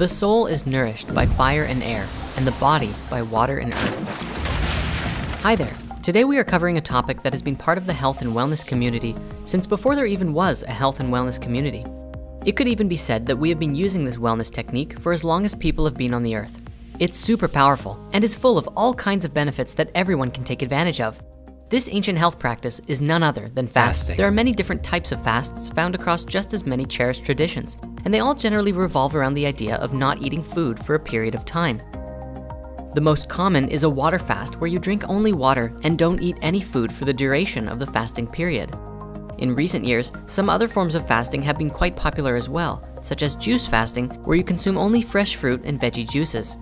The soul is nourished by fire and air, and the body by water and earth. Hi there. Today we are covering a topic that has been part of the health and wellness community since before there even was a health and wellness community. It could even be said that we have been using this wellness technique for as long as people have been on the earth. It's super powerful and is full of all kinds of benefits that everyone can take advantage of. This ancient health practice is none other than fasting. There are many different types of fasts found across just as many cherished traditions, and they all generally revolve around the idea of not eating food for a period of time. The most common is a water fast where you drink only water and don't eat any food for the duration of the fasting period. In recent years, some other forms of fasting have been quite popular as well, such as juice fasting, where you consume only fresh fruit and veggie juices.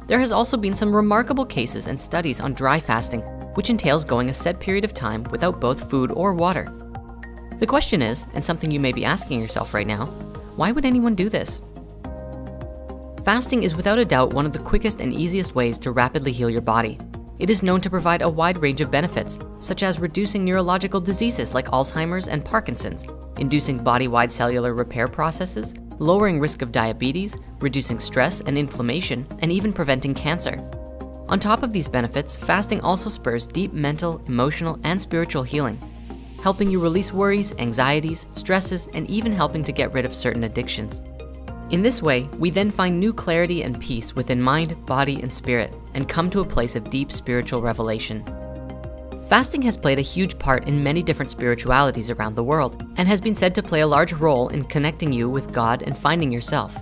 There has also been some remarkable cases and studies on dry fasting, which entails going a set period of time without both food or water. The question is, and something you may be asking yourself right now, why would anyone do this? Fasting is without a doubt one of the quickest and easiest ways to rapidly heal your body. It is known to provide a wide range of benefits, such as reducing neurological diseases like Alzheimer's and Parkinson's, inducing body-wide cellular repair processes, lowering risk of diabetes, reducing stress and inflammation, and even preventing cancer. On top of these benefits, fasting also spurs deep mental, emotional, and spiritual healing, helping you release worries, anxieties, stresses, and even helping to get rid of certain addictions. In this way, we then find new clarity and peace within mind, body, and spirit, and come to a place of deep spiritual revelation. Fasting has played a huge part in many different spiritualities around the world, and has been said to play a large role in connecting you with God and finding yourself.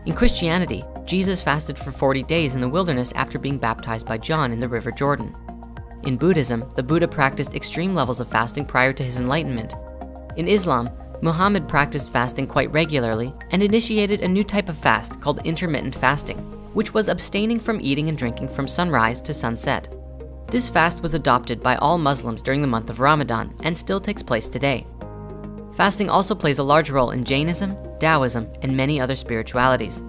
In Christianity, Jesus fasted for 40 days in the wilderness after being baptized by John in the River Jordan. In Buddhism, the Buddha practiced extreme levels of fasting prior to his enlightenment. In Islam, Muhammad practiced fasting quite regularly and initiated a new type of fast called intermittent fasting, which was abstaining from eating and drinking from sunrise to sunset. This fast was adopted by all Muslims during the month of Ramadan and still takes place today. Fasting also plays a large role in Jainism, Taoism, and many other spiritualities.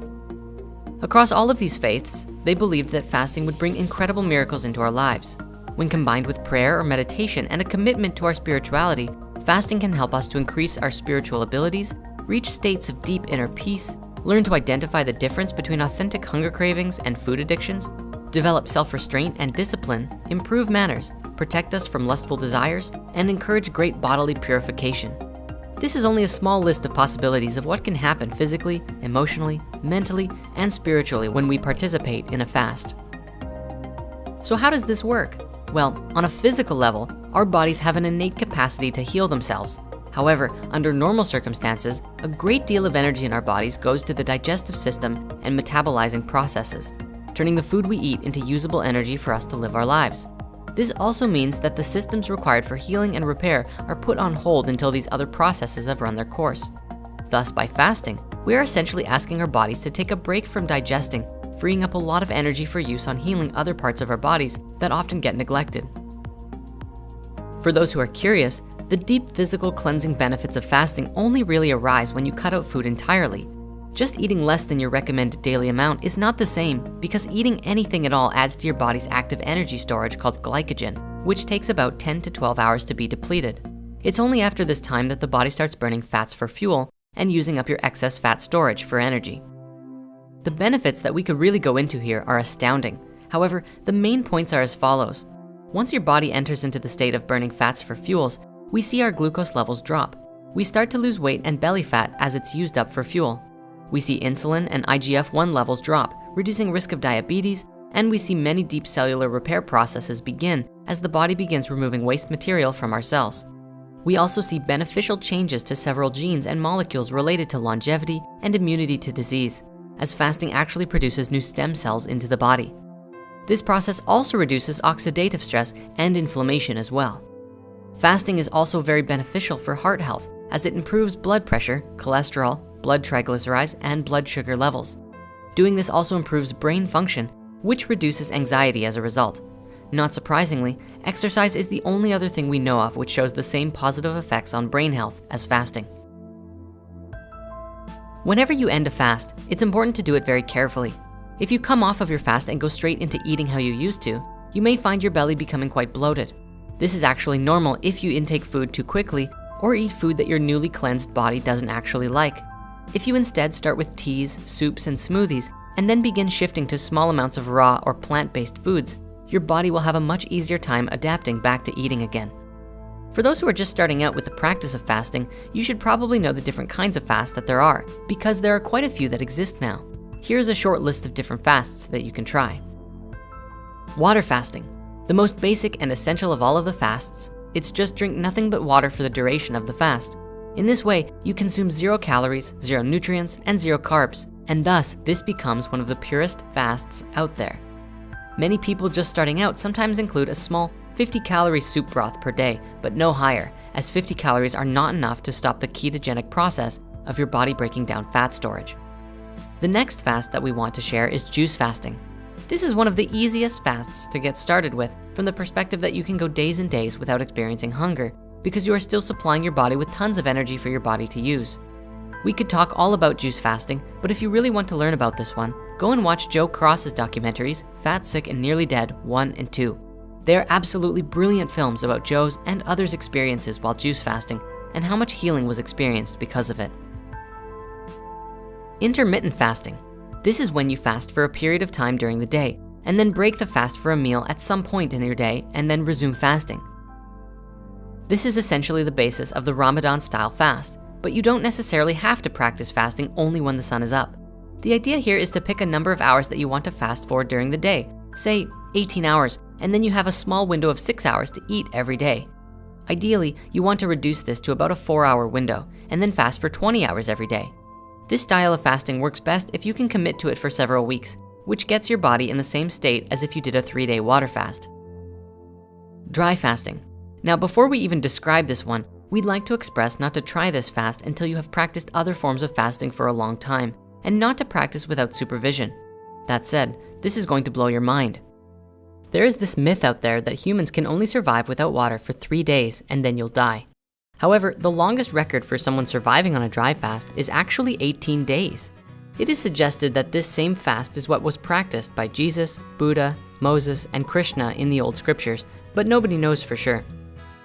Across all of these faiths, they believed that fasting would bring incredible miracles into our lives. When combined with prayer or meditation and a commitment to our spirituality, fasting can help us to increase our spiritual abilities, reach states of deep inner peace, learn to identify the difference between authentic hunger cravings and food addictions, develop self-restraint and discipline, improve manners, protect us from lustful desires, and encourage great bodily purification. This is only a small list of possibilities of what can happen physically, emotionally, mentally, and spiritually when we participate in a fast. So how does this work? Well, on a physical level, our bodies have an innate capacity to heal themselves. However, under normal circumstances, a great deal of energy in our bodies goes to the digestive system and metabolizing processes, turning the food we eat into usable energy for us to live our lives. This also means that the systems required for healing and repair are put on hold until these other processes have run their course. Thus, by fasting, we are essentially asking our bodies to take a break from digesting, freeing up a lot of energy for use on healing other parts of our bodies that often get neglected. For those who are curious, the deep physical cleansing benefits of fasting only really arise when you cut out food entirely. Just eating less than your recommended daily amount is not the same, because eating anything at all adds to your body's active energy storage called glycogen, which takes about 10 to 12 hours to be depleted. It's only after this time that the body starts burning fats for fuel and using up your excess fat storage for energy. The benefits that we could really go into here are astounding. However, the main points are as follows. Once your body enters into the state of burning fats for fuels, we see our glucose levels drop. We start to lose weight and belly fat as it's used up for fuel. We see insulin and IGF-1 levels drop, reducing risk of diabetes, and we see many deep cellular repair processes begin as the body begins removing waste material from our cells. We also see beneficial changes to several genes and molecules related to longevity and immunity to disease, as fasting actually produces new stem cells into the body. This process also reduces oxidative stress and inflammation as well. Fasting is also very beneficial for heart health, as it improves blood pressure, cholesterol, blood triglycerides, and blood sugar levels. Doing this also improves brain function, which reduces anxiety as a result. Not surprisingly, exercise is the only other thing we know of which shows the same positive effects on brain health as fasting. Whenever you end a fast, it's important to do it very carefully. If you come off of your fast and go straight into eating how you used to, you may find your belly becoming quite bloated. This is actually normal if you intake food too quickly or eat food that your newly cleansed body doesn't actually like. If you instead start with teas, soups, and smoothies, and then begin shifting to small amounts of raw or plant-based foods, your body will have a much easier time adapting back to eating again. For those who are just starting out with the practice of fasting, you should probably know the different kinds of fasts that there are, because there are quite a few that exist now. Here's a short list of different fasts that you can try. Water fasting, the most basic and essential of all of the fasts. It's just drink nothing but water for the duration of the fast. In this way, you consume 0 calories, 0 nutrients, and 0 carbs, and thus this becomes one of the purest fasts out there. Many people just starting out sometimes include a small 50-calorie soup broth per day, but no higher, as 50 calories are not enough to stop the ketogenic process of your body breaking down fat storage. The next fast that we want to share is juice fasting. This is one of the easiest fasts to get started with, from the perspective that you can go days and days without experiencing hunger, because you are still supplying your body with tons of energy for your body to use. We could talk all about juice fasting, but if you really want to learn about this one, go and watch Joe Cross's documentaries, Fat, Sick, and Nearly Dead 1 and 2. They are absolutely brilliant films about Joe's and others' experiences while juice fasting and how much healing was experienced because of it. Intermittent fasting. This is when you fast for a period of time during the day and then break the fast for a meal at some point in your day and then resume fasting. This is essentially the basis of the Ramadan-style fast, but you don't necessarily have to practice fasting only when the sun is up. The idea here is to pick a number of hours that you want to fast for during the day, say 18 hours, and then you have a small window of 6 hours to eat every day. Ideally, you want to reduce this to about a 4-hour window and then fast for 20 hours every day. This style of fasting works best if you can commit to it for several weeks, which gets your body in the same state as if you did a 3-day water fast. Dry fasting. Now, before we even describe this one, we'd like to express not to try this fast until you have practiced other forms of fasting for a long time, and not to practice without supervision. That said, this is going to blow your mind. There is this myth out there that humans can only survive without water for 3 days and then you'll die. However, the longest record for someone surviving on a dry fast is actually 18 days. It is suggested that this same fast is what was practiced by Jesus, Buddha, Moses, and Krishna in the old scriptures, but nobody knows for sure.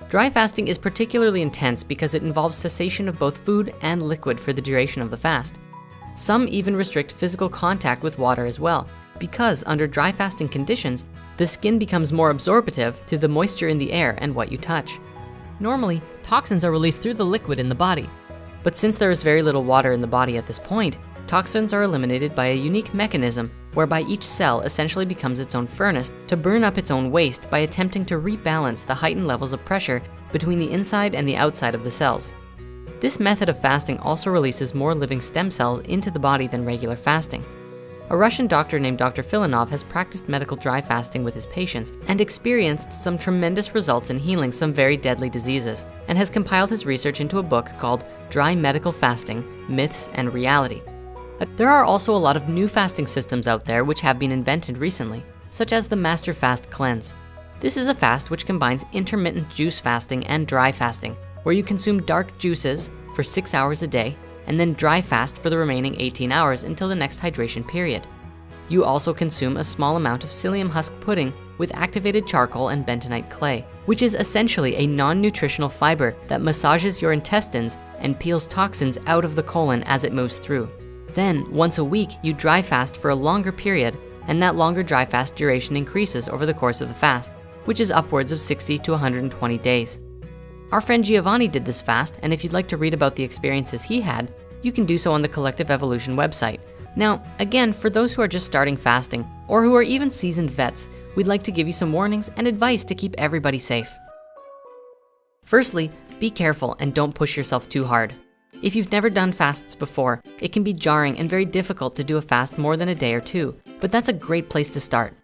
Dry fasting is particularly intense because it involves cessation of both food and liquid for the duration of the fast. Some even restrict physical contact with water as well, because under dry fasting conditions, the skin becomes more absorptive to the moisture in the air and what you touch. Normally, toxins are released through the liquid in the body, but since there is very little water in the body at this point, toxins are eliminated by a unique mechanism whereby each cell essentially becomes its own furnace to burn up its own waste by attempting to rebalance the heightened levels of pressure between the inside and the outside of the cells. This method of fasting also releases more living stem cells into the body than regular fasting. A Russian doctor named Dr. Filanov has practiced medical dry fasting with his patients and experienced some tremendous results in healing some very deadly diseases, and has compiled his research into a book called Dry Medical Fasting: Myths and Reality. There are also a lot of new fasting systems out there which have been invented recently, such as the Master Fast Cleanse. This is a fast which combines intermittent juice fasting and dry fasting, where you consume dark juices for 6 hours a day and then dry fast for the remaining 18 hours until the next hydration period. You also consume a small amount of psyllium husk pudding with activated charcoal and bentonite clay, which is essentially a non-nutritional fiber that massages your intestines and peels toxins out of the colon as it moves through. Then, once a week, you dry fast for a longer period, and that longer dry fast duration increases over the course of the fast, which is upwards of 60 to 120 days. Our friend Giovanni did this fast, and if you'd like to read about the experiences he had, you can do so on the Collective Evolution website. Now, again, for those who are just starting fasting, or who are even seasoned vets, we'd like to give you some warnings and advice to keep everybody safe. Firstly, be careful and don't push yourself too hard. If you've never done fasts before, it can be jarring and very difficult to do a fast more than a day or two, but that's a great place to start.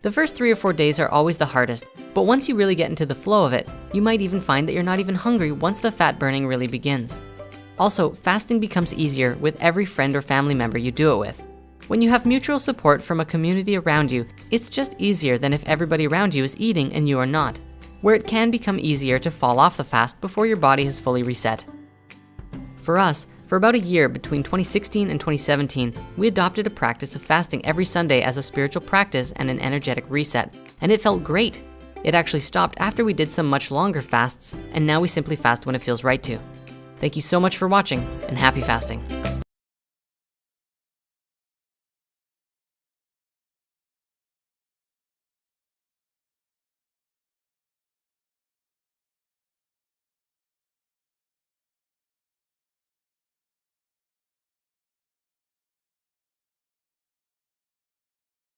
The first 3 or 4 days are always the hardest, but once you really get into the flow of it, you might even find that you're not even hungry once the fat burning really begins. Also, fasting becomes easier with every friend or family member you do it with. When you have mutual support from a community around you, it's just easier than if everybody around you is eating and you are not, where it can become easier to fall off the fast before your body has fully reset. For us, for about a year between 2016 and 2017, we adopted a practice of fasting every Sunday as a spiritual practice and an energetic reset, and it felt great. It actually stopped after we did some much longer fasts, and now we simply fast when it feels right to. Thank you so much for watching, and happy fasting.